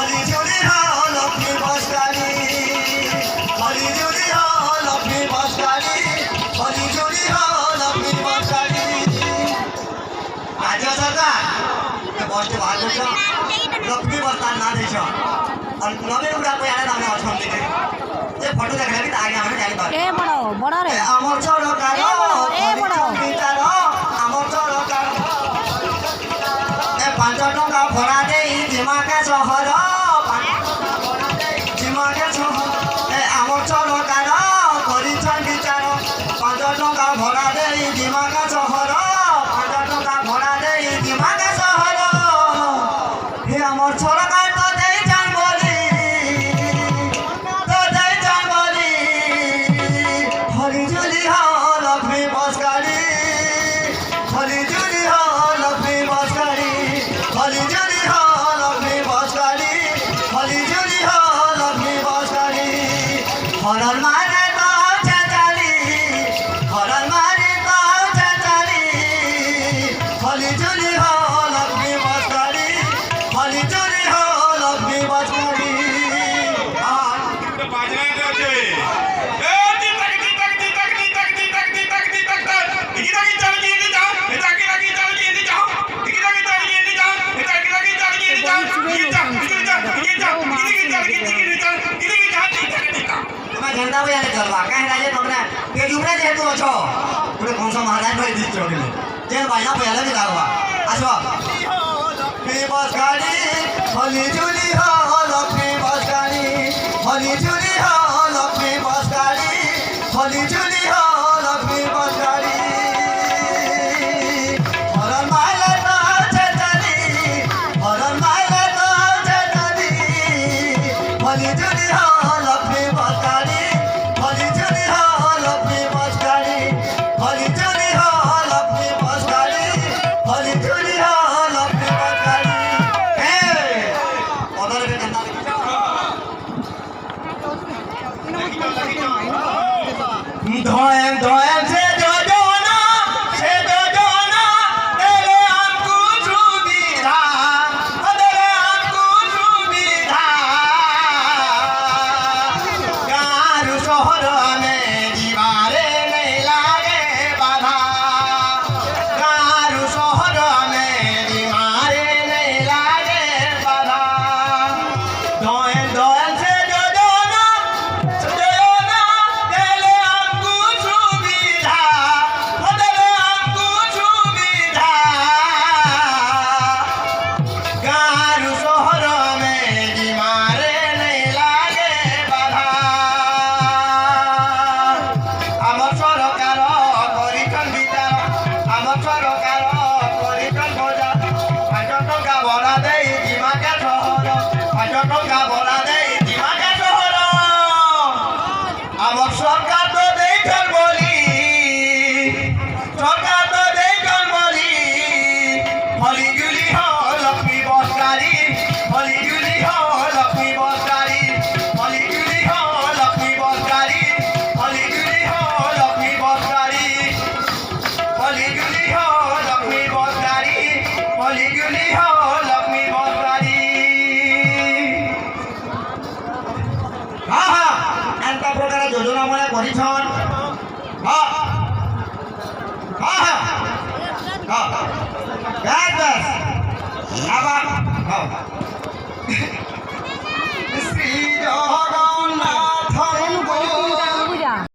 হলি ঝুলি লক্ষ্মী বসকারি হলি ঝুলি লক্ষ্মী বসকারি হলি ঝুলি লক্ষ্মী বসকারি রাজ্য সরকার বসতে ভালো লক্ষ্মী বস্তার না দিয়েছ আর নবে উড়া কই আরে নামে অসন্তি যে ফটো দেখলে কি আগে আমি জানি পারি এ বড় বড় রে আমার সরকার এ বড় আমার সরকার এ 5 টাকা ভরা দেই দিমাকে শহর দিমাকে শহর এ আমার সরকার করিছন বিচার 5 টাকা ভরা দেই দিমাকে শহর 5 টাকা ভরা দেই দিমাকে শহর হে আমার সরকার তো দেই জান বলি তো দেই জান বলি হরি ঝুলি লক্ষ্মী বসকারি হরি ঝুলি লক্ষ্মী বসকারি হরি ঝুলি লক্ষ্মী বসকারি হরি ঝুলি লক্ষ্মী বসকারি হরণ মানে তো চাচালি হরণ মানে তো চাচালি হরি ঝুলি লক্ষ্মী বসকারি হরি ঝুলি লক্ষ্মী বসকারি झंडा बजा चलवा कहीं राजे तुमने के जुमरे जेतु अछो पुरे कौन सा महाराज भाई दिस चोड़िले जेन बायना बजाले भी गावा आसो लक्ष्मी बस गाड़ी होली झूली लक्ष्मी बस गाड़ी होली झूली लक्ष्मी बस गाड़ी होली झूली लक्ष्मी बस गाड़ी हरन माले तो चली हरन माले तो चली होली झूली लक्ष्मी बस गाड़ी होली झूली लक्ष्मी बस गाड़ी होली झूली लक्ष्मी बस गाड़ी होली झूली लक्ष्मी बस गाड़ी हे ओदर के गंदा धोए धोए से जोजना तेरे हमको सुविधा तेरे हमको सुविधा गारू शहर में दीवारे नहीं लागे बाधा गारू शहर में दीवारे नहीं लागे बाधा धोए धोए से जोजना तेरे हमको सुविधा तेरे हमको सुविधा गारू शहर में दीवारे नहीं लागे बाधा আমার সরকার করিছন বিচার আমার সরকার করিছন বজার 5 টাকা ভরা দেই দিমাকে শহর 5 টাকা ভরা দেই দিমাকে শহর আমার সরকার তো দেইছন বলি সরকার তো দেইছন বলি হলি ঝুলি লক্ষ্মী বসকারি হলি ঝুলি লক্ষ্মী বসকারি হলি ঝুলি লক্ষ্মী বসকারি হলি ঝুলি লক্ষ্মী বসকারি হলি ঝুলি লক্ষ্মী বসকারি হলি ঝুলি লক্ষ্মী বসকারি হ্যাঁ হ্যাঁ এন্তা প্রকার যোজনা মনে করিছন হ্যাঁ হ্যাঁ হ্যাঁ